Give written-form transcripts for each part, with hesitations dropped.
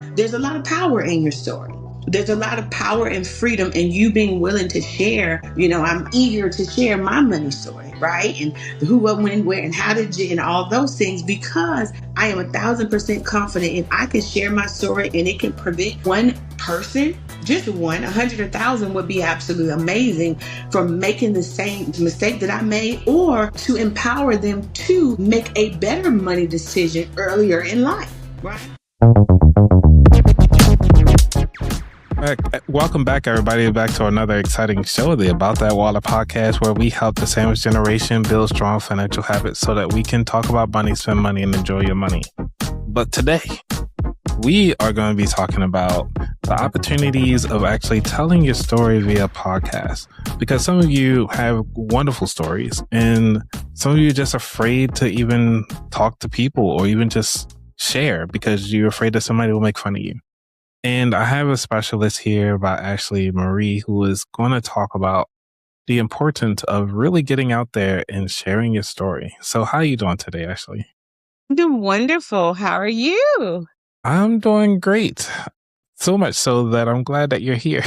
There's a lot of power in your story. There's a lot of power and freedom in you being willing to share. I'm eager to share my money story, right? And the who, what, when, where, and how did you, and all those things, because I am 1,000% confident if I can share my story and it can prevent one person, just one, 100, 1,000 would be absolutely amazing, from making the same mistake that I made, or to empower them to make a better money decision earlier in life, right? Welcome back, everybody, back to another exciting show, the About That Waller podcast, where we help the sandwich generation build strong financial habits so that we can talk about money, spend money, and enjoy your money. But today, we are going to be talking about the opportunities of actually telling your story via podcast, because some of you have wonderful stories and some of you are just afraid to even talk to people or even just share because you're afraid that somebody will make fun of you. And I have a specialist here by Ashlee Marie, who is going to talk about the importance of really getting out there and sharing your story. So how are you doing today, Ashlee? I'm doing wonderful. How are you? I'm doing great. So much so that I'm glad that you're here.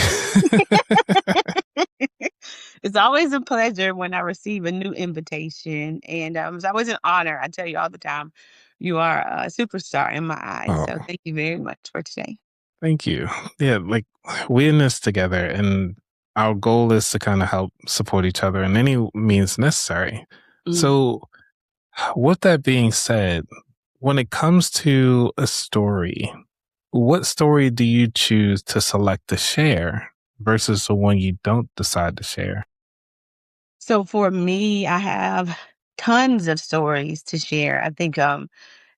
It's always a pleasure when I receive a new invitation. And it's always an honor. I tell you all the time, you are a superstar in my eyes. So thank you very much for today. Thank you. Yeah, like we're in this together, and our goal is to kind of help support each other in any means necessary. So with that being said, when it comes to a story, what story do you choose to select to share versus the one you don't decide to share? So for me, I have tons of stories to share. I think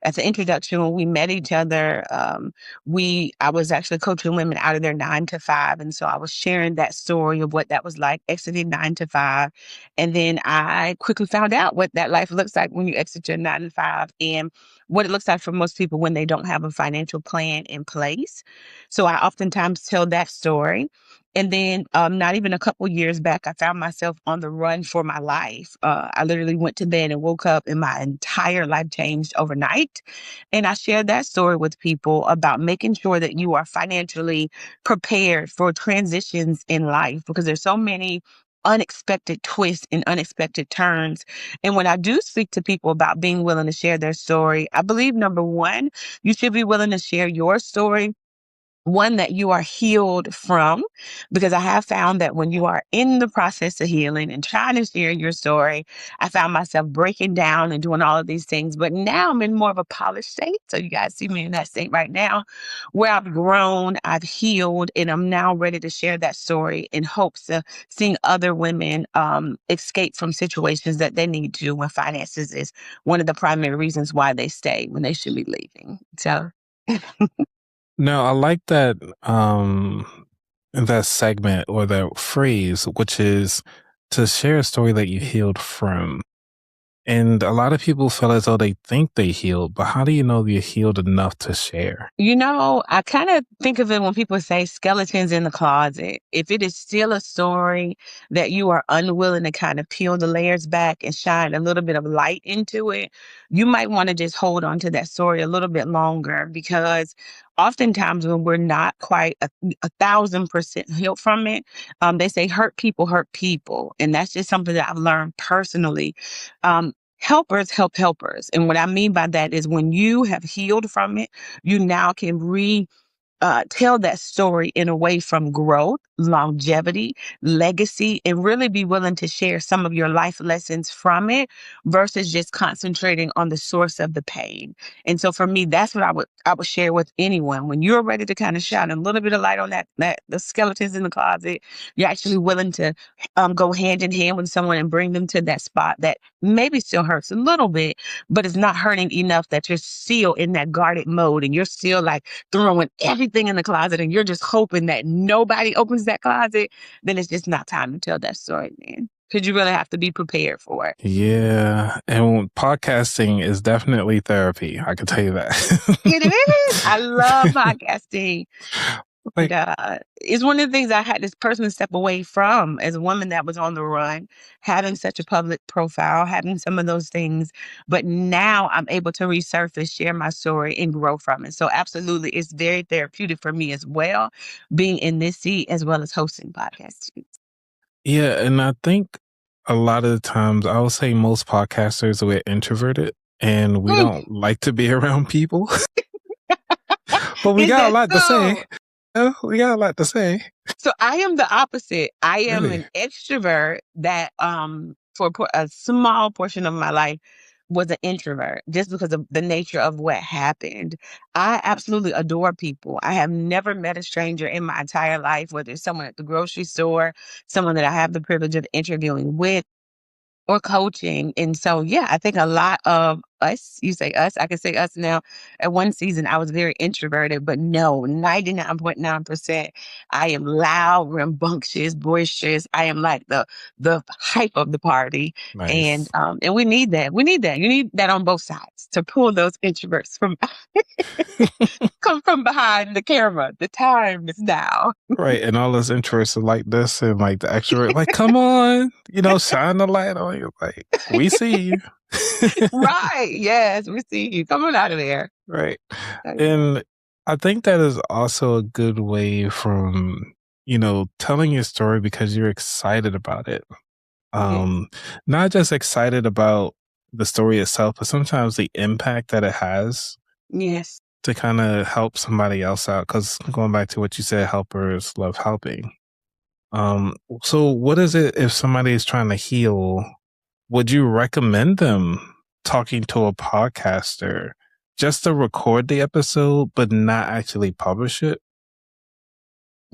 as an introduction, when we met each other, I was actually coaching women out of their 9 to 5. And so I was sharing that story of what that was like, exiting 9 to 5. And then I quickly found out what that life looks like when you exit your 9 to 5, and what it looks like for most people when they don't have a financial plan in place. So I oftentimes tell that story. And then not even a couple years back, I found myself on the run for my life. I literally went to bed and woke up and my entire life changed overnight. And I shared that story with people about making sure that you are financially prepared for transitions in life, because there's so many unexpected twists and unexpected turns. And when I do speak to people about being willing to share their story, I believe, number one, you should be willing to share your story, one that you are healed from, because I have found that when you are in the process of healing and trying to share your story, I found myself breaking down and doing all of these things. But now I'm in more of a polished state. So you guys see me in that state right now, where I've grown, I've healed, and I'm now ready to share that story in hopes of seeing other women escape from situations that they need to, when finances is one of the primary reasons why they stay when they should be leaving. So No, I like that segment or that phrase, which is to share a story that you healed from. And a lot of people feel as though they think they healed, but how do you know you're healed enough to share? I kind of think of it when people say skeletons in the closet. If it is still a story that you are unwilling to kind of peel the layers back and shine a little bit of light into it, you might want to just hold on to that story a little bit longer, because oftentimes when we're not quite 1,000% healed from it, they say hurt people hurt people. And that's just something that I've learned personally. Helpers help helpers. And what I mean by that is when you have healed from it, you now can tell that story in a way from growth, longevity, legacy, and really be willing to share some of your life lessons from it versus just concentrating on the source of the pain. And so for me, that's what I would share with anyone. When you're ready to kind of shine a little bit of light on that the skeletons in the closet, you're actually willing to go hand in hand with someone and bring them to that spot that maybe still hurts a little bit, but it's not hurting enough that you're still in that guarded mode and you're still like throwing everything in the closet and you're just hoping that nobody opens that closet, then it's just not time to tell that story, man. Because you really have to be prepared for it. Yeah. And podcasting is definitely therapy. I can tell you that. It is. I love podcasting. Like, It's one of the things I had this person step away from as a woman that was on the run, having such a public profile, having some of those things. But now I'm able to resurface, share my story, and grow from it. So, absolutely, it's very therapeutic for me as well, being in this seat as well as hosting podcasts. yeah, and I think a lot of the times I would say most podcasters we're introverted and we Mm, don't like to be around people, but we is got a that lot to say. so? We got a lot to say. So I am the opposite. I am Really an extrovert that for a small portion of my life was an introvert just because of the nature of what happened. I absolutely adore people. I have never met a stranger in my entire life, whether it's someone at the grocery store, someone that I have the privilege of interviewing with, or coaching. And so, yeah, I think a lot of us, you say us, I can say us now. At one season, I was very introverted, but no, 99.9%, I am loud, rambunctious, boisterous. I am like the hype of the party. nice. And we need that. We need that. You need that on both sides to pull those introverts from come from behind the camera. The time is now. Right, and all us interests are like this, and like the extrovert, like, come on, shine the light on you. Like, we see you. Right. Yes, we see you. Come on out of there. Right. So, yeah. And I think that is also a good way from, telling your story because you're excited about it. Yes. Not just excited about the story itself, but sometimes the impact that it has Yes. to kind of help somebody else out. Because going back to what you said, helpers love helping. So what is it if somebody is trying to heal? Would you recommend them talking to a podcaster just to record the episode, but not actually publish it?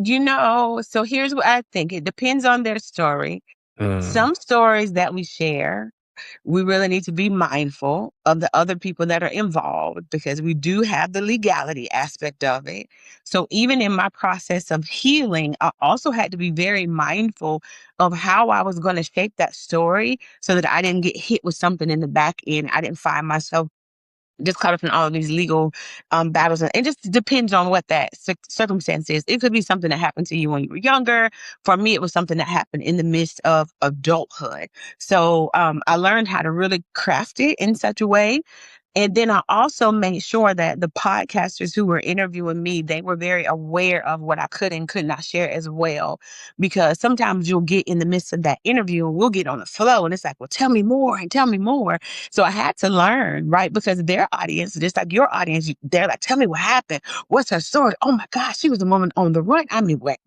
So here's what I think. It depends on their story. Mm, Some stories that we share, we really need to be mindful of the other people that are involved because we do have the legality aspect of it. So even in my process of healing, I also had to be very mindful of how I was going to shape that story so that I didn't get hit with something in the back end. I didn't find myself just caught up in all of these legal battles. And it just depends on what that circumstance is. It could be something that happened to you when you were younger. For me, it was something that happened in the midst of adulthood. So I learned how to really craft it in such a way. And then I also made sure that the podcasters who were interviewing me, they were very aware of what I could and could not share as well. Because sometimes you'll get in the midst of that interview and we'll get on the flow and it's like, well, tell me more and tell me more. So I had to learn, right? Because their audience, just like your audience, they're like, tell me what happened. What's her story? Oh my gosh, she was a woman on the run. I mean, what?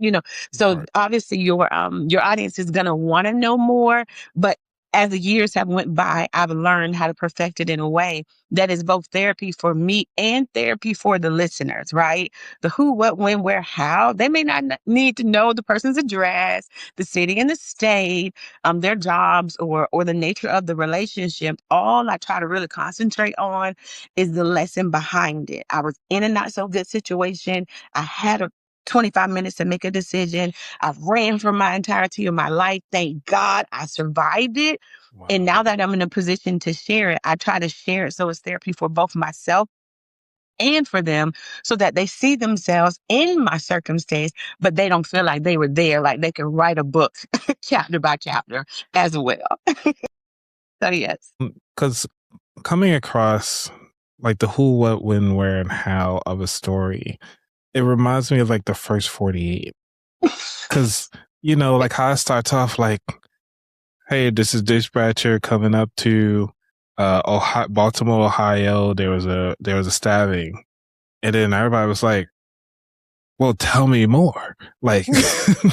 So right. obviously your audience is gonna want to know more, but as the years have went by, I've learned how to perfect it in a way that is both therapy for me and therapy for the listeners, right? The who, what, when, where, how. They may not need to know the person's address, the city and the state, their jobs, or the nature of the relationship. All I try to really concentrate on is the lesson behind it. I was in a not so good situation. I had 25 minutes to make a decision. I've ran for my entirety of my life. Thank God I survived it. And Wow. now that I'm in a position to share it, I try to share it so it's therapy for both myself and for them so that they see themselves in my circumstance, but they don't feel like they were there, like they can write a book chapter by chapter as well. So, yes. Because coming across like the who, what, when, where, and how of a story, it reminds me of like the first 48. Because, like how it starts off like, hey, this is dispatcher coming up to Baltimore, Ohio. There was a stabbing. And then everybody was like, well, tell me more. Like,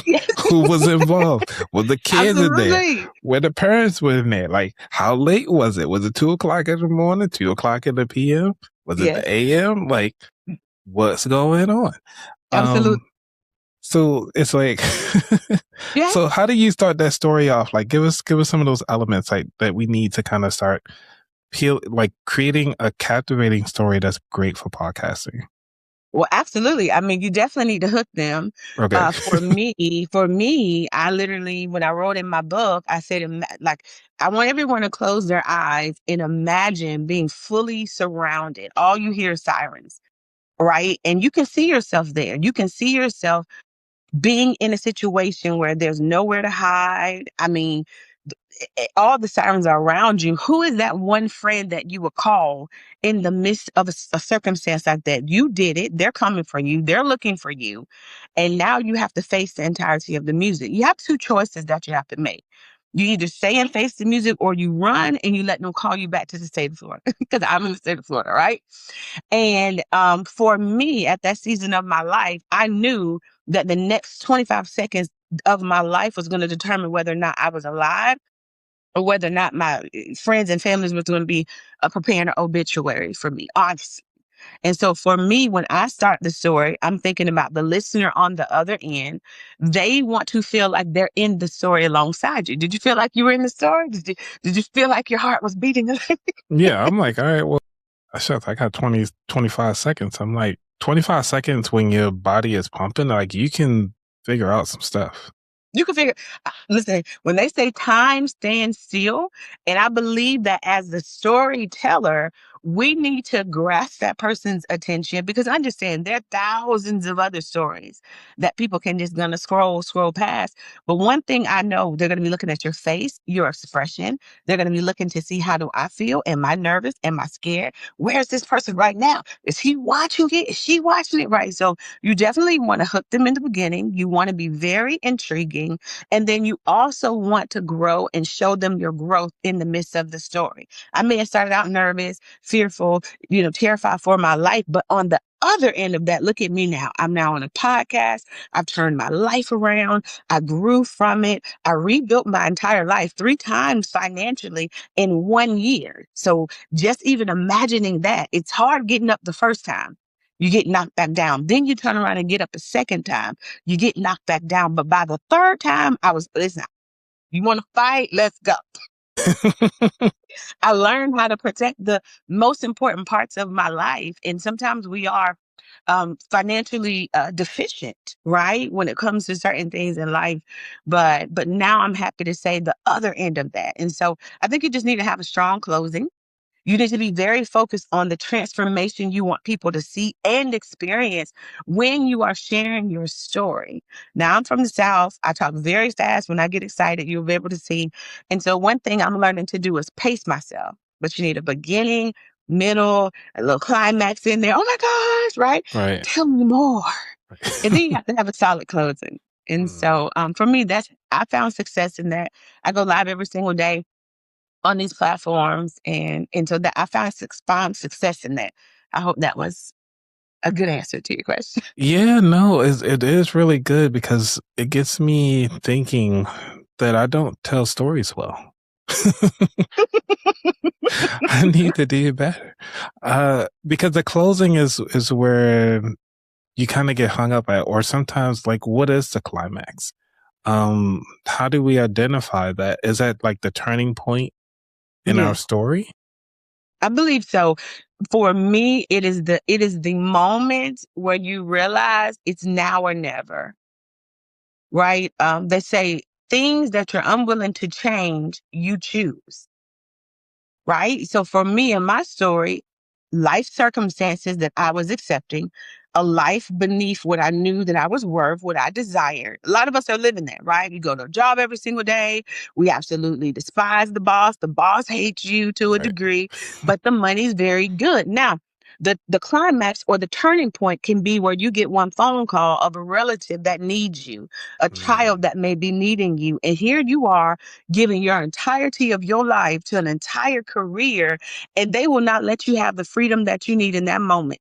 Yes, who was involved? Were the kids in there? absolutely. Were the parents were in there? Like, how late was it? Was it 2 o'clock in the morning, 2 o'clock in the PM? Was it Yes, the AM? Like, what's going on? absolutely. Um, so it's like, Yeah. so how do you start that story off? Like, give us some of those elements like that we need to kind of start like creating a captivating story that's great for podcasting. Well, absolutely. I mean, you definitely need to hook them. Okay. For me, I literally, when I wrote in my book, I said, like, I want everyone to close their eyes and imagine being fully surrounded. All you hear is sirens. right? And you can see yourself there. You can see yourself being in a situation where there's nowhere to hide. I mean, all the sirens are around you. Who is that one friend that you would call in the midst of a circumstance like that? You did it. They're coming for you. They're looking for you. And now you have to face the entirety of the music. You have two choices that you have to make. You either stay and face the music, or you run and you let them call you back to the state of Florida, because I'm in the state of Florida, right? And for me, at that season of my life, I knew that the next 25 seconds of my life was going to determine whether or not I was alive, or whether or not my friends and families was going to be preparing an obituary for me, honestly. And so for me, when I start the story, I'm thinking about the listener on the other end. They want to feel like they're in the story alongside you. Did you feel like you were in the story? Did you feel like your heart was beating? Yeah, I'm like, all right, well, shucks, I got 25 seconds. I'm like, 25 seconds when your body is pumping, like you can figure out some stuff. You can figure, listen, when they say time stands still, and I believe that as the storyteller, we need to grasp that person's attention, because understand there are thousands of other stories that people can just gonna scroll past. But one thing I know, they're gonna be looking at your face, your expression. They're gonna be looking to see, how do I feel? Am I nervous? Am I scared? Where's this person right now? Is he watching it? Is she watching it? Right. So you definitely want to hook them in the beginning. You want to be very intriguing. And then you also want to grow and show them your growth in the midst of the story. I may have started out nervous, fearful, terrified for my life, but on the other end of that, look at me now. I'm now on a podcast. I've turned my life around. I grew from it. I rebuilt my entire life 3 times financially in 1 year. So just even imagining that, it's hard getting up the first time. You get knocked back down. Then you turn around and get up a second time. You get knocked back down. But by the third time, listen, you want to fight? Let's go. I learned how to protect the most important parts of my life. And sometimes we are financially deficient, right? When it comes to certain things in life. But now I'm happy to say the other end of that. And so I think you just need to have a strong closing. You need to be very focused on the transformation you want people to see and experience when you are sharing your story. Now, I'm from the South. I talk very fast. When I get excited, you'll be able to see. And so one thing I'm learning to do is pace myself. But you need a beginning, middle, a little climax in there. Oh my gosh, right? Right. Tell me more. And then you have to have a solid closing. And so for me, I found success in that. I go live every single day on these platforms, and so that I found success in that. I hope that was a good answer to your question. Yeah, no, it is really good because it gets me thinking that I don't tell stories well. I need to do better. Because the closing is where you kind of get hung up at, or sometimes like, what is the climax? How do we identify that? Is that like the turning point in our story? I believe so. For me, it is the moment where you realize it's now or never, right? They say things that you're unwilling to change, you choose. Right? So for me and my story, life circumstances that I was accepting, a life beneath what I knew that I was worth, what I desired. A lot of us are living that, right? You go to a job every single day. We absolutely despise the boss. The boss hates you to a degree, but the money's very good. Now, the climax or the turning point can be where you get one phone call of a relative that needs you, a child that may be needing you. And here you are giving your entirety of your life to an entire career, and they will not let you have the freedom that you need in that moment.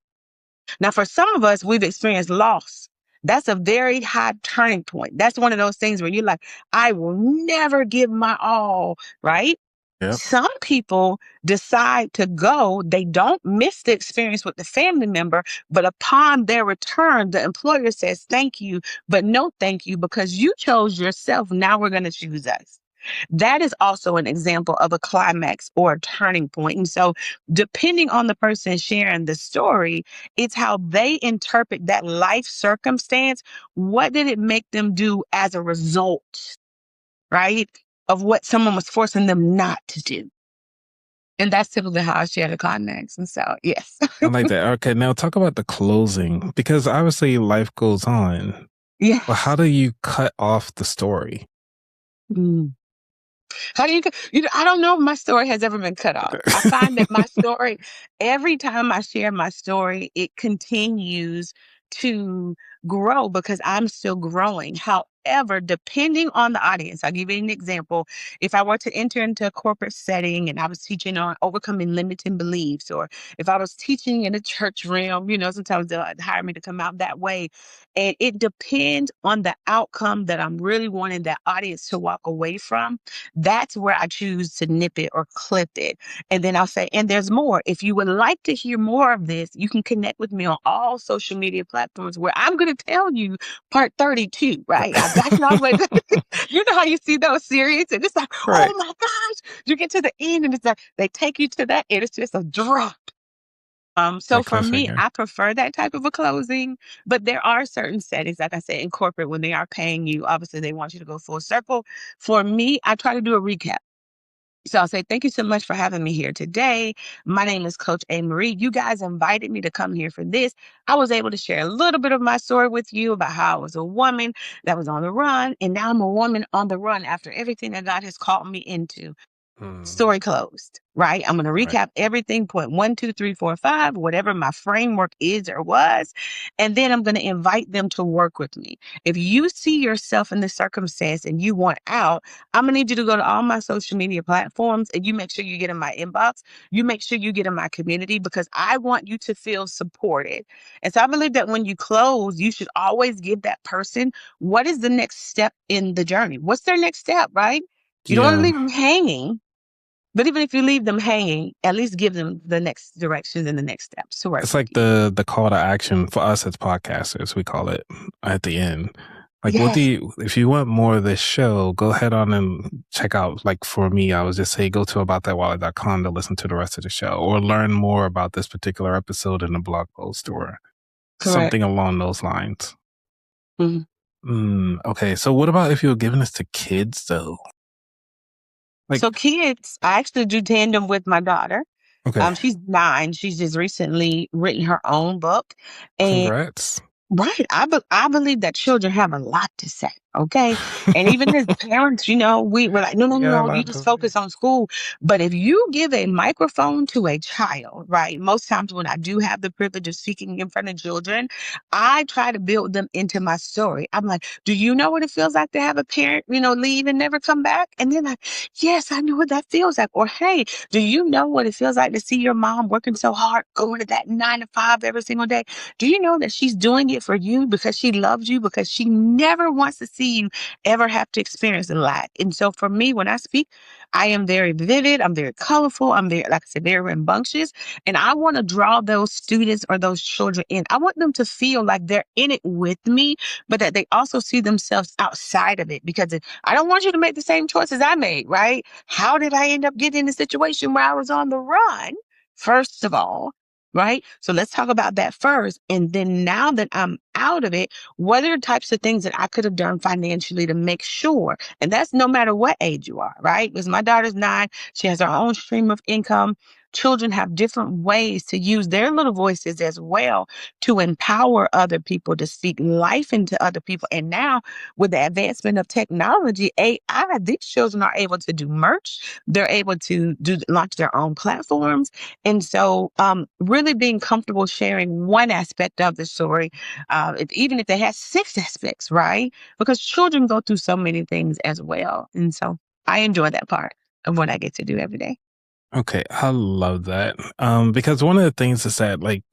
Now, for some of us, we've experienced loss. That's a very high turning point. That's one of those things where you're like, I will never give my all, right? Yep. Some people decide to go. They don't miss the experience with the family member, but upon their return, the employer says, thank you, but no thank you, because you chose yourself. Now we're going to choose us. That is also an example of a climax or a turning point. And so, depending on the person sharing the story, it's how they interpret that life circumstance. What did it make them do as a result, right, of what someone was forcing them not to do? And that's typically how I share the climax. And so, yes. I like that. Okay, now talk about the closing because obviously life goes on. But how Yes. do you cut off the story? Mm. How do I don't know if my story has ever been cut off. I find that my story, every time I share my story, it continues to grow because I'm still growing. However, depending on the audience, I'll give you an example. If I were to enter into a corporate setting and I was teaching on overcoming limiting beliefs, or if I was teaching in a church realm, sometimes they'll hire me to come out that way. And it depends on the outcome that I'm really wanting that audience to walk away from. That's where I choose to nip it or clip it. And then I'll say, and there's more. If you would like to hear more of this, you can connect with me on all social media platforms where I'm going to tell you part 32, right? I've got you all the way. You know how you see those series and it's like, Right. oh my gosh, you get to the end and it's like, they take you to that and it's just a drop. So That for me, cliffhanger. I prefer that type of a closing, but there are certain settings, like I said, in corporate, when they are paying you, obviously they want you to go full circle. For me, I try to do a recap. So I'll say, thank you so much for having me here today. My name is Coach A. Marie. You guys invited me to come here for this. I was able to share a little bit of my story with you about how I was a woman that was on the run, and now I'm a woman on the run after everything that God has called me into. Mm, Story closed, right? I'm going to right. recap everything, point 1, 2, 3, 4, 5, whatever my framework is or was. And then I'm going to invite them to work with me. If you see yourself in this circumstance and you want out, I'm going to need you to go to all my social media platforms and you make sure you get in my inbox. You make sure you get in my community because I want you to feel supported. And so I believe that when you close, you should always give that person what is the next step in the journey? What's their next step, right? You don't want to Yeah. leave them hanging. But even if you leave them hanging, at least give them the next directions and the next steps to work It's with like you. the call to action for us as podcasters, we call it at the end. Like, Yes, if you want more of this show, go ahead on and check out, like for me, I was just say, go to aboutthatwallet.com to listen to the rest of the show or learn more about this particular episode in a blog post or correct. something along those lines. Mhm. Okay. So what about if you're giving this to kids though? Like, So kids, I actually do tandem with my daughter. okay, She's 9. She's just recently written her own book. And congrats. right. I believe that children have a lot to say. Okay. And even as parents, we're like, no, no, no, Yeah, a no, you lot just to focus on school. But if you give a microphone to a child, right? Most times when I do have the privilege of speaking in front of children, I try to build them into my story. I'm like, do you know what it feels like to have a parent, leave and never come back? And then like, yes, I know what that feels like. Or hey, do you know what it feels like to see your mom working so hard, going to that 9 to 5 every single day? Do you know that she's doing it for you because she loves you, because she never wants to see you ever have to experience a lack? And so for me, when I speak, I am very vivid, I'm very colorful, I'm very, like I said, very rambunctious. And I want to draw those students or those children in. I want them to feel like they're in it with me, but that they also see themselves outside of it. Because I don't want you to make the same choices I made, right? How did I end up getting in a situation where I was on the run? First of all, right? So let's talk about that first. And then now that I'm out of it, what are the types of things that I could have done financially to make sure? And that's no matter what age you are, right? Because my daughter's 9, she has her own stream of income. Children have different ways to use their little voices as well to empower other people, to speak life into other people. And now, with the advancement of technology, AI, these children are able to do merch. They're able to launch their own platforms. And so, really being comfortable sharing one aspect of the story, even if they have 6 aspects, right? Because children go through so many things as well. And so I enjoy that part of what I get to do every day. Okay, I love that. Because one of the things is that, like,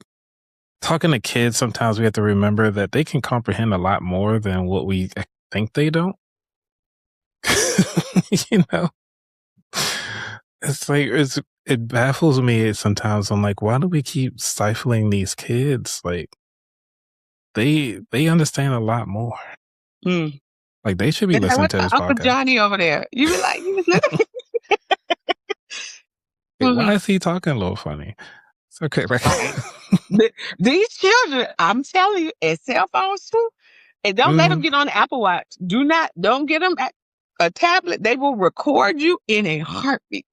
talking to kids, sometimes we have to remember that they can comprehend a lot more than what we think they don't. you know, it's like it baffles me sometimes. I'm like, why do we keep stifling these kids? Like, they understand a lot more. Mm. Like, they should be And like, listening what's to my this Uncle podcast. Johnny over there? You be like, you just look. Like, why Mhm. is he talking a little funny? It's okay. Like, Right. These children, I'm telling you, and cell phones too. And don't let them mhm. get on the Apple Watch. Don't get them a tablet. They will record you in a heartbeat.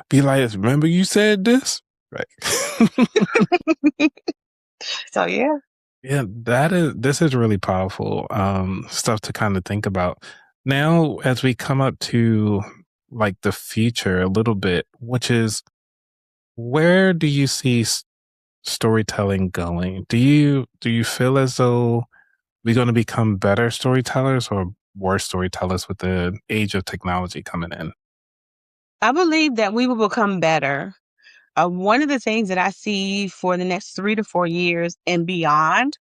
Be like, remember you said this? Right. So yeah. Yeah, this is really powerful stuff to kind of think about. Now, as we come up to like the future a little bit, which is where do you see storytelling going? Do you feel as though we're going to become better storytellers or worse storytellers with the age of technology coming in? I believe that we will become better. One of the things that I see for the next 3 to 4 years and beyond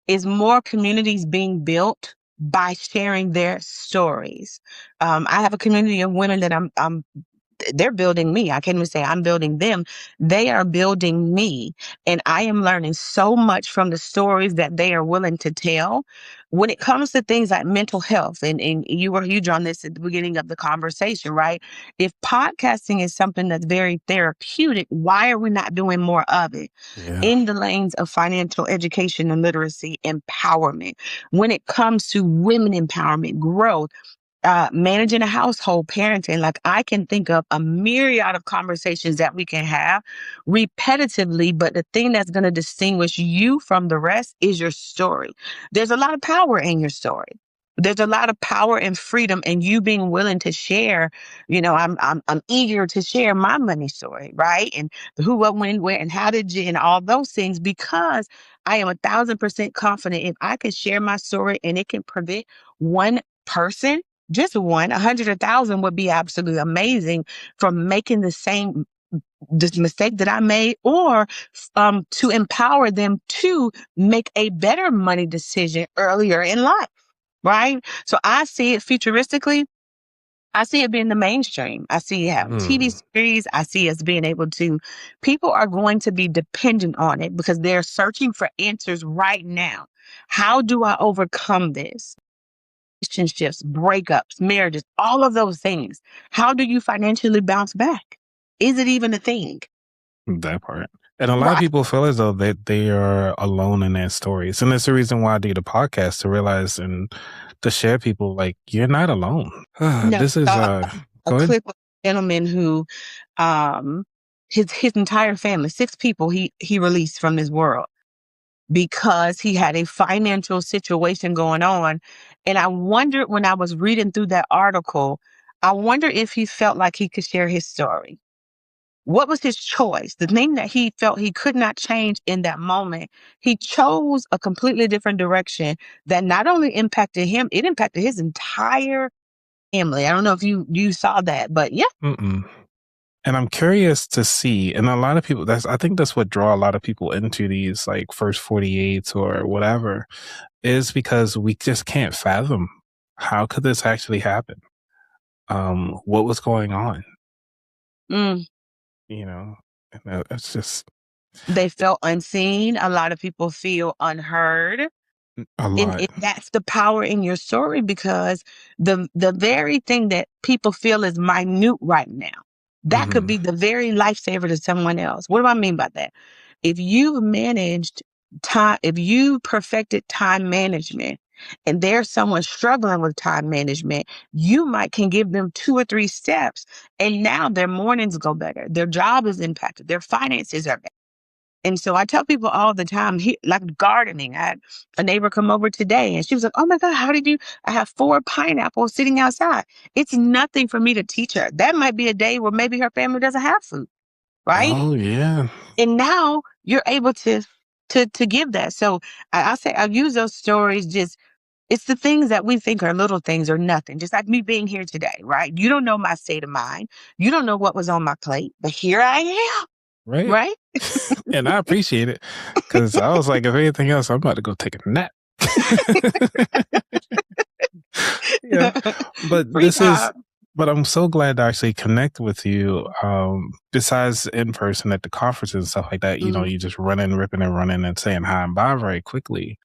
is more communities being built by sharing their stories. I have a community of women that I'm they're building me. I can't even say I'm building them. They are building me. And I am learning so much from the stories that they are willing to tell. When it comes to things like mental health, and you were huge on this at the beginning of the conversation, right? If podcasting is something that's very therapeutic, why are we not doing more of it? Yeah. In the lanes of financial education and literacy empowerment, when it comes to women empowerment, growth, managing a household, parenting, like I can think of a myriad of conversations that we can have repetitively, but the thing that's going to distinguish you from the rest is your story. There's a lot of power in your story. There's a lot of power and freedom in you being willing to share. I'm eager to share my money story, right? And the who, what, when, where, and how did you, and all those things, because I am 1,000% confident if I can share my story and it can prevent one person, just one, 100, 1,000 would be absolutely amazing, from making the same this mistake that I made, or to empower them to make a better money decision earlier in life, right? So I see it futuristically. I see it being the mainstream. I see it having TV Hmm. series. I see us being able to, people are going to be dependent on it because they're searching for answers right now. How do I overcome this? Relationships, breakups, marriages, all of those things. How do you financially bounce back? Is it even a thing? That part. And a lot of Right. people feel as though they are alone in their stories. And that's the reason why I do the podcast, to realize and to share people like you're not alone. No, This is a go ahead. clip of a gentleman who, um, his entire family, 6 people, he released from this world because he had a financial situation going on. And I wondered, when I was reading through that article, I wonder if he felt like he could share his story. What was his choice? The thing that he felt he could not change in that moment, he chose a completely different direction that not only impacted him, it impacted his entire family. I don't know if you saw that, but yeah. Mm-mm. And I'm curious to see, and a lot of people, I think that's what draw a lot of people into these like first 48 or whatever, is because we just can't fathom how could this actually happen? What was going on? Mm. You know, and that's just They felt unseen. A lot of people feel unheard. a And lot. that's the power in your story, because the very thing that people feel is minute right now, that could Hmm. be the very lifesaver to someone else. What do I mean by that? If you've managed time, if you perfected time management, and there's someone struggling with time management, you might can give them 2 or 3 steps, and now their mornings go better, their job is impacted, their finances are better. And so I tell people all the time, like gardening. I had a neighbor come over today and she was like, "Oh my God, how did you?" I have 4 pineapples sitting outside. It's nothing for me to teach her. That might be a day where maybe her family doesn't have food, right? Oh yeah. And now you're able to give that. So I say I use those stories. Just, it's the things that we think are little things or nothing. Just like me being here today, right? You don't know my state of mind. You don't know what was on my plate, but here I am, Right. right? And I appreciate it, because I was like, if anything else, I'm about to go take a nap. Yeah. But Free time. but I'm so glad to actually connect with you. Besides in person at the conferences and stuff like that, Mm, you just running, ripping and running and saying hi and bye very quickly.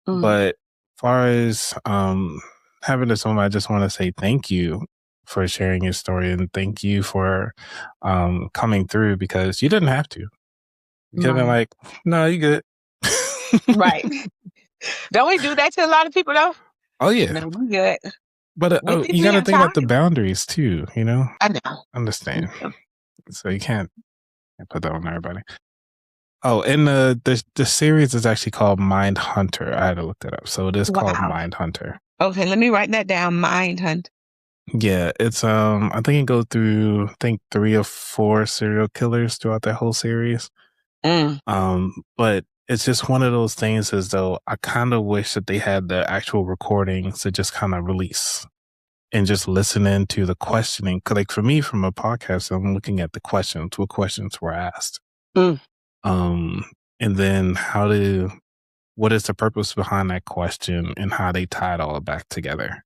mm. But far as having this moment, I just want to say thank you for sharing your story, and thank you for coming through, because you didn't have to. You could have been Right. like, no, you good. Right. Don't we do that to a lot of people though? Oh yeah. No, we good. But We think you we got to have think about time. the boundaries too, I know. We Understand. do. So you can't put that on everybody. Oh, and the series is actually called Mind Hunter. I had to look that up. So it is called Wow. Mind Hunter. Okay, let me write that down. Mind Hunt. Yeah, it's I think it goes through 3 or 4 serial killers throughout that whole series. Mm. But it's just one of those things as though I kind of wish that they had the actual recordings to just kind of release and just listening to the questioning. Cause like for me from a podcast, I'm looking at the questions, what questions were asked. Mm. And then what is the purpose behind that question and how they tie it all back together.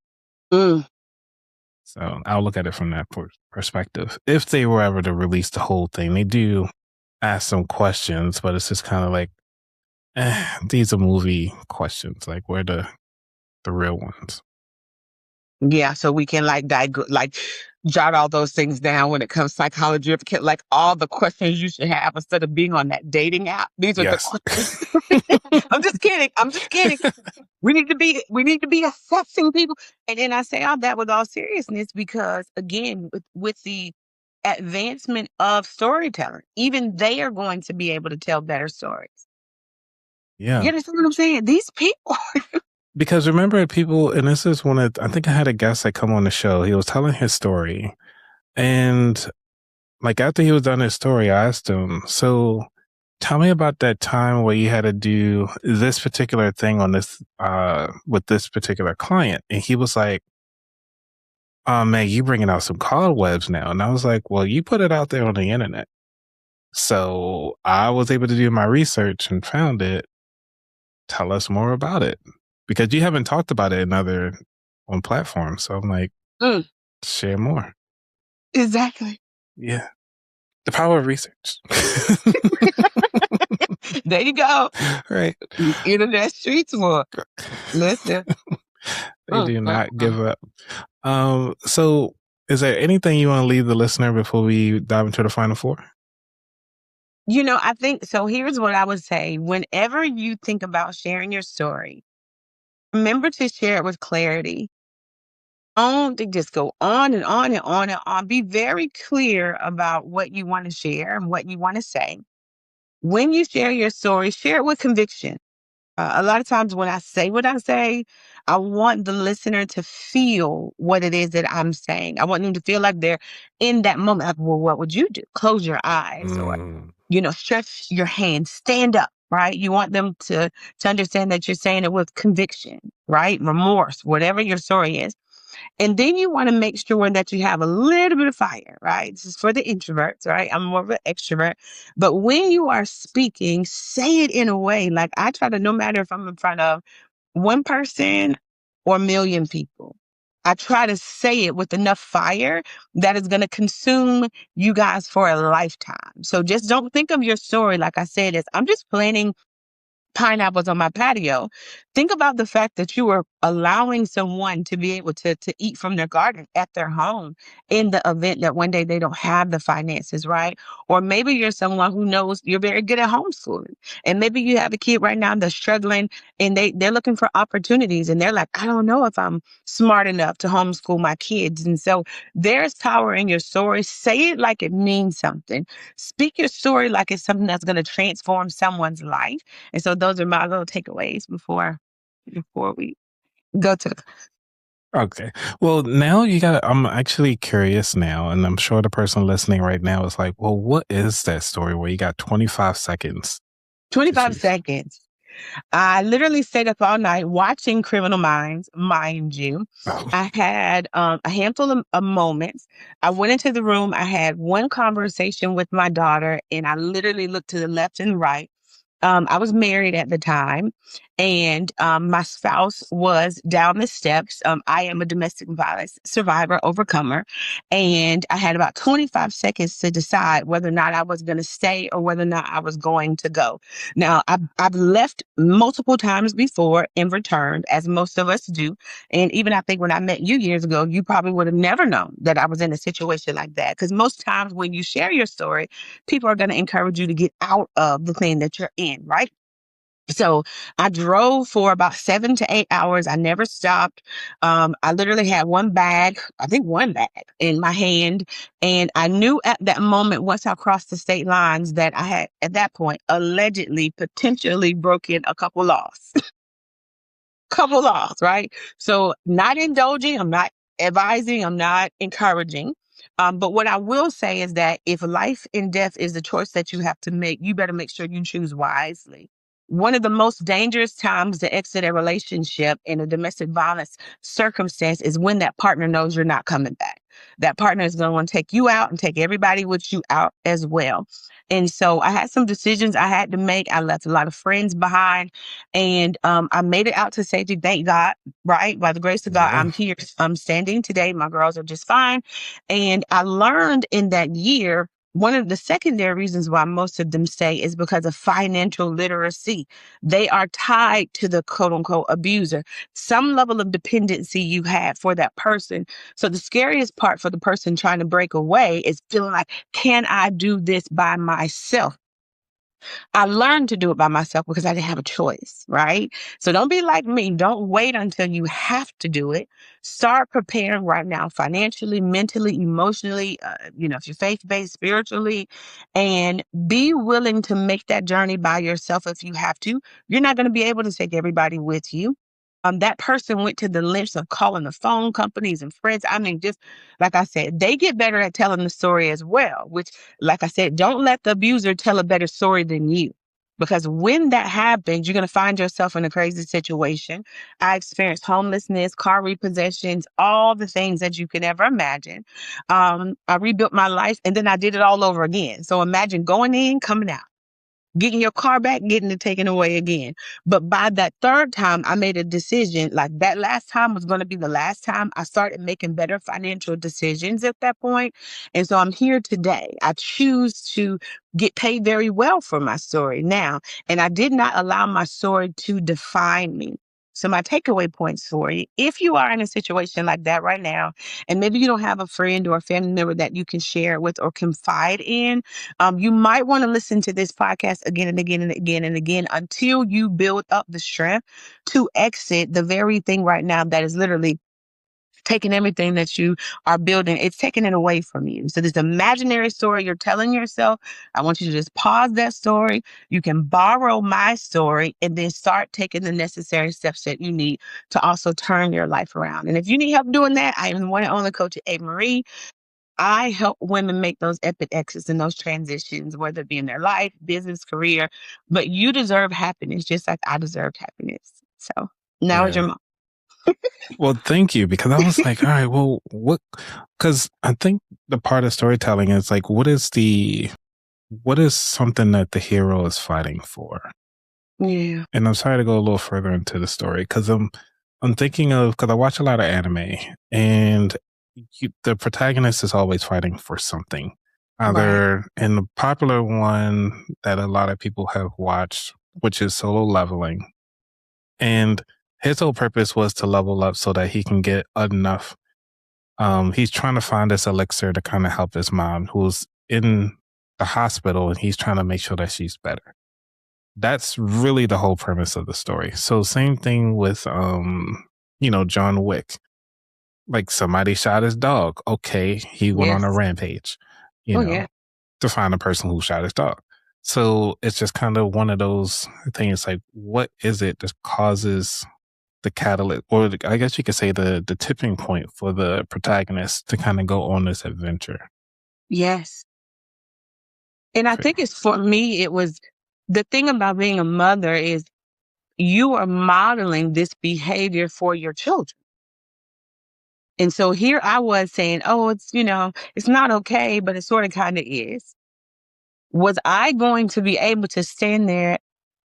Mm. So I'll look at it from that perspective. If they were ever to release the whole thing, they do ask some questions, but it's just kind of like, these are movie questions. Like, where the real ones? Yeah, so we can like jot all those things down when it comes to psychology. Like all the questions you should have instead of being on that dating app. These are the Yes. questions. I'm just kidding. I'm just kidding. We need to be assessing people. And then I say all that with all seriousness because again, with the advancement of storytelling, even they are going to be able to tell better stories. Yeah. You understand what I'm saying? These people. Because remember, people, and this is one of, I think I had a guest that come on the show. He was telling his story. And like after he was done his story, I asked him, so tell me about that time where you had to do this particular thing on this, with this particular client. And he was like, oh man, you bringing out some cobwebs now. And I was like, well, you put it out there on the internet. So I was able to do my research and found it. Tell us more about it. Because you haven't talked about it on platforms. So I'm like, share more. Exactly. Yeah. The power of research. There you go. Right. Internet streets more. Listen. They do not give up. So is there anything you want to leave the listener before we dive into the final 4? You know, I think so. Here's what I would say. Whenever you think about sharing your story, remember to share it with clarity. Don't just go on and on and on and on. Be very clear about what you want to share and what you want to say. When you share your story, share it with conviction. A lot of times when I say what I say, I want the listener to feel what it is that I'm saying. I want them to feel like they're in that moment. Like, well, what would you do? Close your eyes or, stretch your hands, stand up, right? You want them to understand that you're saying it with conviction, right? Remorse, whatever your story is. And then you want to make sure that you have a little bit of fire, right? This is for the introverts, right? I'm more of an extrovert. But when you are speaking, say it in a way like I try to, no matter if I'm in front of one person or a million people, I try to say it with enough fire that is going to consume you guys for a lifetime. So just don't think of your story, like I said, as I'm just planning pineapples on my patio. Think about the fact that you are allowing someone to be able to eat from their garden at their home in the event that one day they don't have the finances, right? Or maybe you're someone who knows you're very good at homeschooling. And maybe you have a kid right now that's struggling and they're looking for opportunities and they're like, I don't know if I'm smart enough to homeschool my kids. And so there's power in your story. Say it like it means something. Speak your story like it's something that's going to transform someone's life. And so those are my little takeaways before we go to the. Okay. Well, now I'm actually curious now, and I'm sure the person listening right now is like, well, what is that story where you got 25 seconds? 25 seconds. I literally stayed up all night watching Criminal Minds, mind you. Oh. I had a handful of moments. I went into the room. I had one conversation with my daughter, and I literally looked to the left and right. I was married at the time, and my spouse was down the steps. I am a domestic violence survivor, overcomer, and I had about 25 seconds to decide whether or not I was going to stay or whether or not I was going to go. Now, I've left multiple times before and returned, as most of us do. And even I think when I met you years ago, you probably would have never known that I was in a situation like that. Because most times when you share your story, people are going to encourage you to get out of the thing that you're in, right? So I drove for about 7 to 8 hours. I never stopped. I literally had one bag, I think one bag in my hand. And I knew at that moment, once I crossed the state lines, that I had at that point allegedly, potentially broken a couple laws. Couple laws, right? So not indulging, I'm not advising, I'm not encouraging. But what I will say is that if life and death is the choice that you have to make, you better make sure you choose wisely. One of the most dangerous times to exit a relationship in a domestic violence circumstance is when that partner knows you're not coming back. That partner is going to want to take you out and take everybody with you out as well. And so I had some decisions I had to make. I left a lot of friends behind, and I made it out to safety. Thank God, right? By the grace of God, Yeah. I'm here. I'm standing today. My girls are just fine. And I learned in that year, one of the secondary reasons why most of them stay is because of financial literacy. They are tied to the quote unquote abuser, some level of dependency you had for that person. So the scariest part for the person trying to break away is feeling like, can I do this by myself? I learned to do it by myself because I didn't have a choice, right? So don't be like me. Don't wait until you have to do it. Start preparing right now, financially, mentally, emotionally, if you're faith-based, spiritually, and be willing to make that journey by yourself if you have to. You're not going to be able to take everybody with you. That person went to the lengths of calling the phone companies and friends. I mean, just like I said, they get better at telling the story as well, which, like I said, don't let the abuser tell a better story than you. Because when that happens, you're going to find yourself in a crazy situation. I experienced homelessness, car repossessions, all the things that you could ever imagine. I rebuilt my life and then I did it all over again. So imagine going in, coming out, getting your car back, getting it taken away again. But by that third time, I made a decision like that last time was going to be the last time. I started making better financial decisions at that point. And so I'm here today. I choose to get paid very well for my story now. And I did not allow my story to define me. So my takeaway points for you, if you are in a situation like that right now, and maybe you don't have a friend or a family member that you can share with or confide in, you might want to listen to this podcast again and again and again and again until you build up the strength to exit the very thing right now that is literally taking everything that you are building. It's taking it away from you. So this imaginary story you're telling yourself, I want you to just pause that story. You can borrow my story and then start taking the necessary steps that you need to also turn your life around. And if you need help doing that, I am the one and only coach, Ashlee Marie. I help women make those epic exits and those transitions, whether it be in their life, business, career. But you deserve happiness just like I deserved happiness. So now is Yeah. your mom. Well, thank you, because I was like, all right, well, what? Because I think the part of storytelling is like, what is something that the hero is fighting for? Yeah. And I'm sorry to go a little further into the story because I'm thinking of, because I watch a lot of anime, and the protagonist is always fighting for something. Right. And the popular one that a lot of people have watched, which is Solo Leveling, and his whole purpose was to level up so that he can get enough. He's trying to find this elixir to kind of help his mom, who's in the hospital, and he's trying to make sure that she's better. That's really the whole premise of the story. So same thing with John Wick. Like, somebody shot his dog. Okay, he went on a Yes. rampage, Oh, yeah. to find the person who shot his dog. So it's just kind of one of those things, like, what is it that causes the catalyst, or I guess you could say the tipping point for the protagonist to kind of go on this adventure? Yes. And I think for me, it was the thing about being a mother is you are modeling this behavior for your children. And so here I was saying, oh, it's not okay, but it sort of kind of is. Was I going to be able to stand there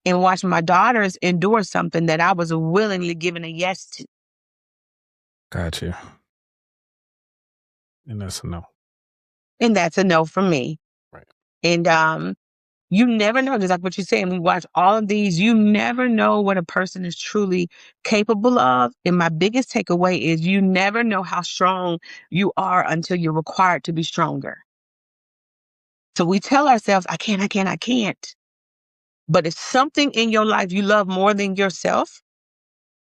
and watch my daughters endure something that I was willingly giving a yes to? Got you. And that's a no. And that's a no for me. Right. And you never know, just like what you're saying, we watch all of these, you never know what a person is truly capable of. And my biggest takeaway is you never know how strong you are until you're required to be stronger. So we tell ourselves, I can't. But if something in your life you love more than yourself,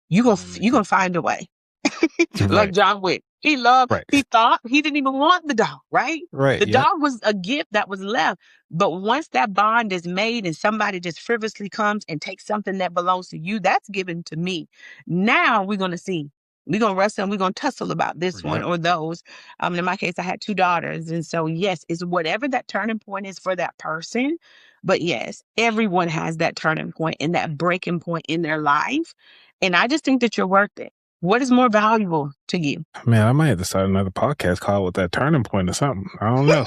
you gonna find a way. Like Right. John Wick. He Right. thought he didn't even want the dog, right? Right. The Yep. dog was a gift that was left. But once that bond is made and somebody just frivolously comes and takes something that belongs to you, that's given to me. Now we're going to see. We're going to wrestle and we're going to tussle about this one Yep. or those. In my case, I had 2 daughters. And so, yes, it's whatever that turning point is for that person. But yes, everyone has that turning point and that breaking point in their life. And I just think that you're worth it. What is more valuable to you? Man, I might have to start another podcast call with that turning point or something. I don't know.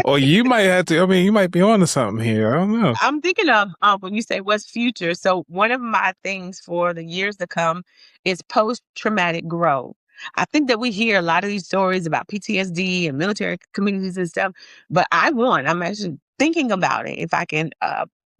Or you might have to. I mean, you might be on to something here. I don't know. I'm thinking of when you say what's future. So one of my things for the years to come is post-traumatic growth. I think that we hear a lot of these stories about PTSD and military communities and stuff, but I'm actually thinking about it if I can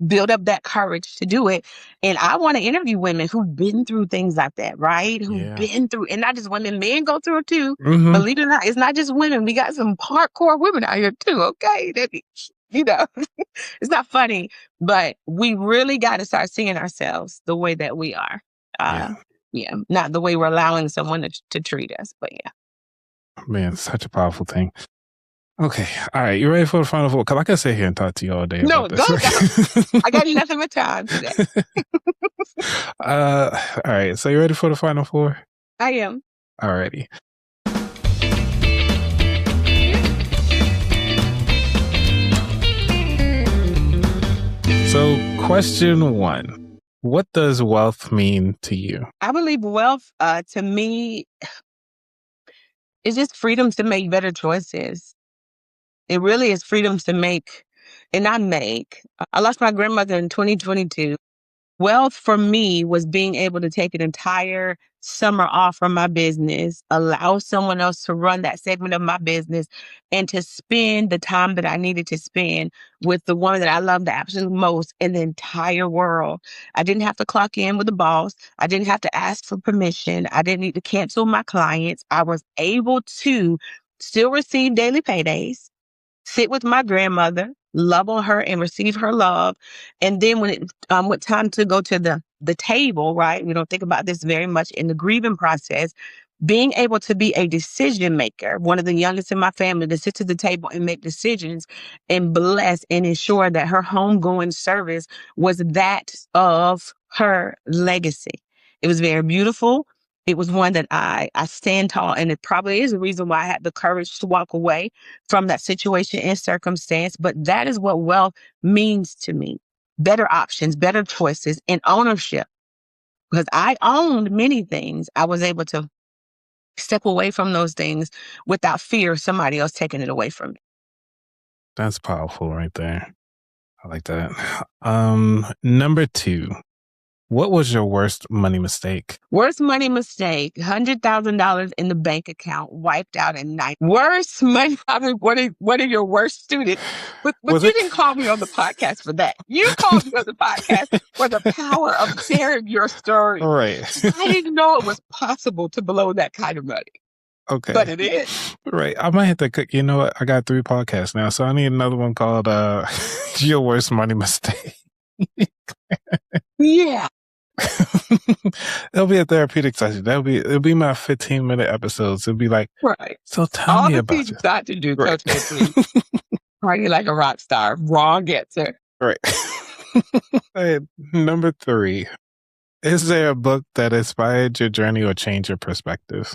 build up that courage to do it. And I want to interview women who've been through things like that, right? Who've Yeah. been through, and not just women, men go through it too. Mhm. Believe it or not, it's not just women. We got some hardcore women out here too, okay? It's not funny, but we really got to start seeing ourselves the way that we are. Yeah. Yeah, not the way we're allowing someone to treat us, but yeah. Man, such a powerful thing. Okay. All right. You ready for the final four? Because I can sit here and talk to you all day No, about this. go. I got nothing but time today. All right. So you ready for the final four? I am. All righty. So question 1. What does wealth mean to you? I believe wealth, to me, is just freedom to make better choices. It really is freedom to make, and not make. I lost my grandmother in 2022. Wealth for me was being able to take an entire summer off from my business, allow someone else to run that segment of my business, and to spend the time that I needed to spend with the one that I love the absolute most in the entire world. I didn't have to clock in with the boss. I didn't have to ask for permission. I didn't need to cancel my clients. I was able to still receive daily paydays, sit with my grandmother, love on her and receive her love. And then when it went time to go to the table, right? We don't think about this very much in the grieving process. Being able to be a decision maker, one of the youngest in my family, to sit to the table and make decisions and bless and ensure that her homegoing service was that of her legacy. It was very beautiful. It was one that I stand tall, and it probably is the reason why I had the courage to walk away from that situation and circumstance. But that is what wealth means to me. Better options, better choices, and ownership. Because I owned many things, I was able to step away from those things without fear of somebody else taking it away from me. That's powerful right there. I like that. Number 2. What was your worst money mistake? Worst money mistake, $100,000 in the bank account wiped out in night. Worst money. I mean, what are your worst students? But you didn't call me on the podcast for that. You called me on the podcast for the power of sharing your story. Right. I didn't know it was possible to blow that kind of money. Okay. But it is. Right. I might have to cook. You know what? I got 3 podcasts now, so I need another one called Your Worst Money Mistake. Yeah. It'll be a therapeutic session. It'll be my 15-minute episodes. It'll be like, right. So tell me about things not to do, right. Coach. Party like a rock star. Wrong answer. Right. Right. Number 3. Is there a book that inspired your journey or changed your perspective?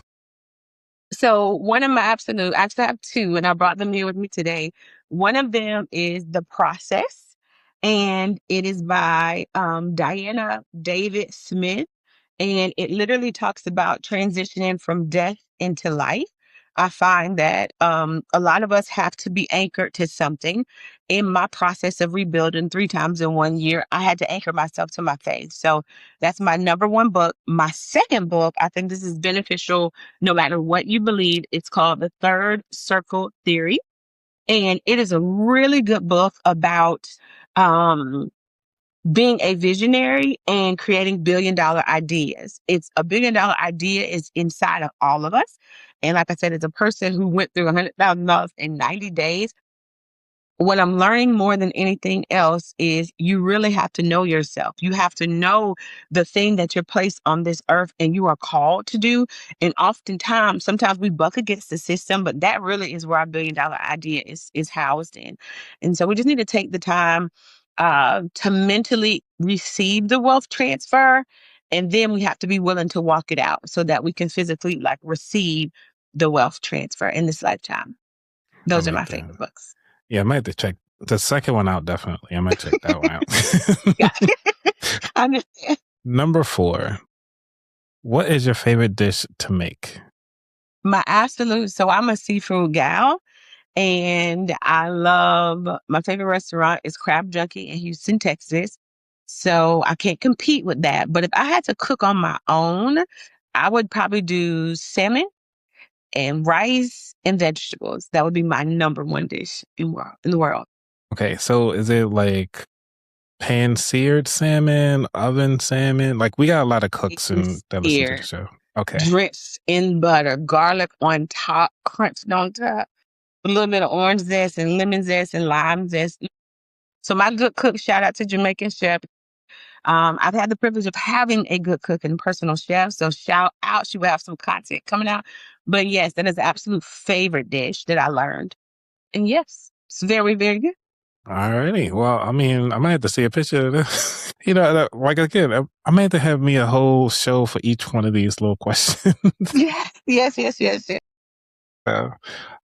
So one of my actually I have 2, and I brought them here with me today. One of them is The Process, and it is by Diana David Smith. And it literally talks about transitioning from death into life. I find that a lot of us have to be anchored to something. In my process of rebuilding 3 times in 1 year, I had to anchor myself to my faith. So that's my number 1 book. My second book, I think this is beneficial no matter what you believe. It's called The Third Circle Theory. And it is a really good book about being a visionary and creating $1 billion ideas. It's a $1 billion idea is inside of all of us. And like I said, as a person who went through $100,000 in 90 days, what I'm learning more than anything else is you really have to know yourself. You have to know the thing that you're placed on this earth and you are called to do. And oftentimes, sometimes we buck against the system, but that really is where our $1 billion idea is housed in. And so we just need to take the time to mentally receive the wealth transfer. And then we have to be willing to walk it out so that we can physically like receive the wealth transfer in this lifetime. Those are my favorite books. Yeah, I might have to check the second one out. Definitely. I might check that one out. Yeah. I understand. Number 4. What is your favorite dish to make? My absolute. So I'm a seafood gal, and my favorite restaurant is Crab Junkie in Houston, Texas. So I can't compete with that. But if I had to cook on my own, I would probably do salmon and rice and vegetables. That would be my number one dish in the world. Okay, so is it like pan-seared salmon, oven salmon? Like we got a lot of cooks and that listen to the show. Okay. Drenched in butter, garlic on top, crunched on top, a little bit of orange zest and lemon zest and lime zest. So my good cook, shout out to Jamaican chef. I've had the privilege of having a good cook and personal chef. So shout out, she will have some content coming out. But yes, that is the absolute favorite dish that I learned. And yes, it's very, very good. Alrighty. Well, I mean, I might have to see a picture of this. Like again, I might have to have me a whole show for each one of these little questions. Yes. I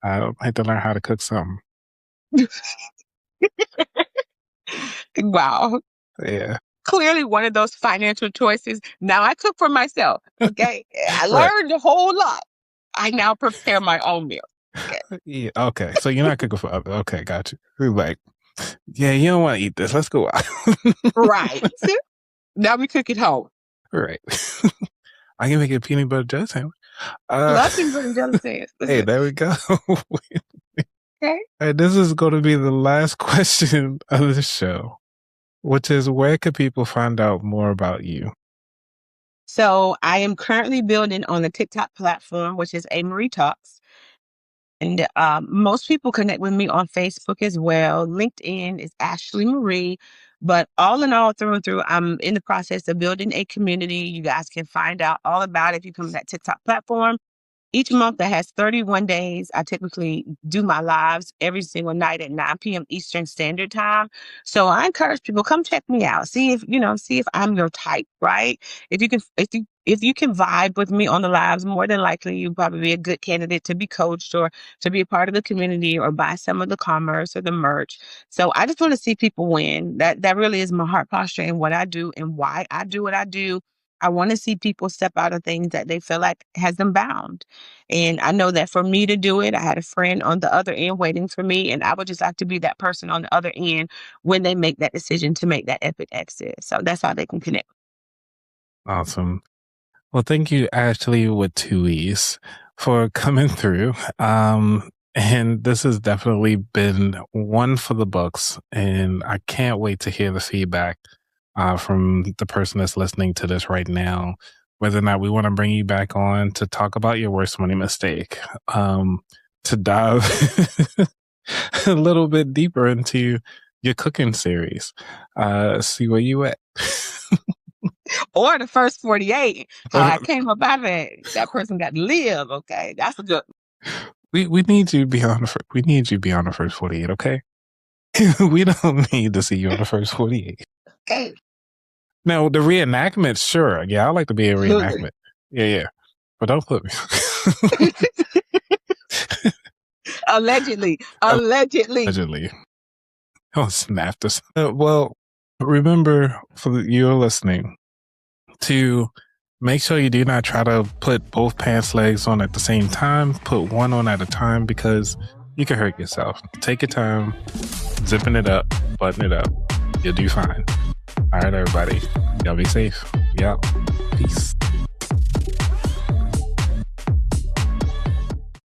might have to learn how to cook something. Wow. Yeah. Clearly one of those financial choices. Now I cook for myself. Okay. I learned a whole lot. I now prepare my own meal. Okay. Yeah, okay. So you're not cooking for others. Okay, got you. You're like, yeah, you don't want to eat this. Let's go out. Right. Now we cook at home. Right. I can make a peanut butter jelly sandwich. Love peanut butter jelly sandwich. Hey, there we go. Okay. Right, this is going to be the last question of the show, which is where can people find out more about you? So I am currently building on the TikTok platform, which is Ashlee Marie Talks. And most people connect with me on Facebook as well. LinkedIn is Ashlee Marie. But all in all, through and through, I'm in the process of building a community. You guys can find out all about it if you come to that TikTok platform. Each month that has 31 days, I typically do my lives every single night at 9 p.m. Eastern Standard Time. So I encourage people, come check me out. See if I'm your type, right? If you can vibe with me on the lives, more than likely you'll probably be a good candidate to be coached or to be a part of the community or buy some of the commerce or the merch. So I just want to see people win. That really is my heart posture and what I do and why I do what I do. I want to see people step out of things that they feel like has them bound. And I know that for me to do it, I had a friend on the other end waiting for me. And I would just like to be that person on the other end when they make that decision to make that epic exit. So that's how they can connect. Awesome. Well, thank you, Ashlee with 2 E's, for coming through. And this has definitely been one for the books. And I can't wait to hear the feedback from the person that's listening to this right now, whether or not we want to bring you back on to talk about your worst money mistake, to dive a little bit deeper into your cooking series, see where you at. Or the first 48. How I came up out of it. That person got to live. Okay, that's a good. We need you beyond the first 48. Okay, we don't need to see you on the first 48. Okay. Now the reenactment, sure. Yeah, I like to be a reenactment. Yeah. But don't put me. Allegedly. Oh, snap this. Well, remember for you're listening to make sure you do not try to put both pants legs on at the same time. Put one on at a time because you can hurt yourself. Take your time, zipping it up, button it up. You'll do fine. All right, everybody. Y'all be safe. Yep. Peace.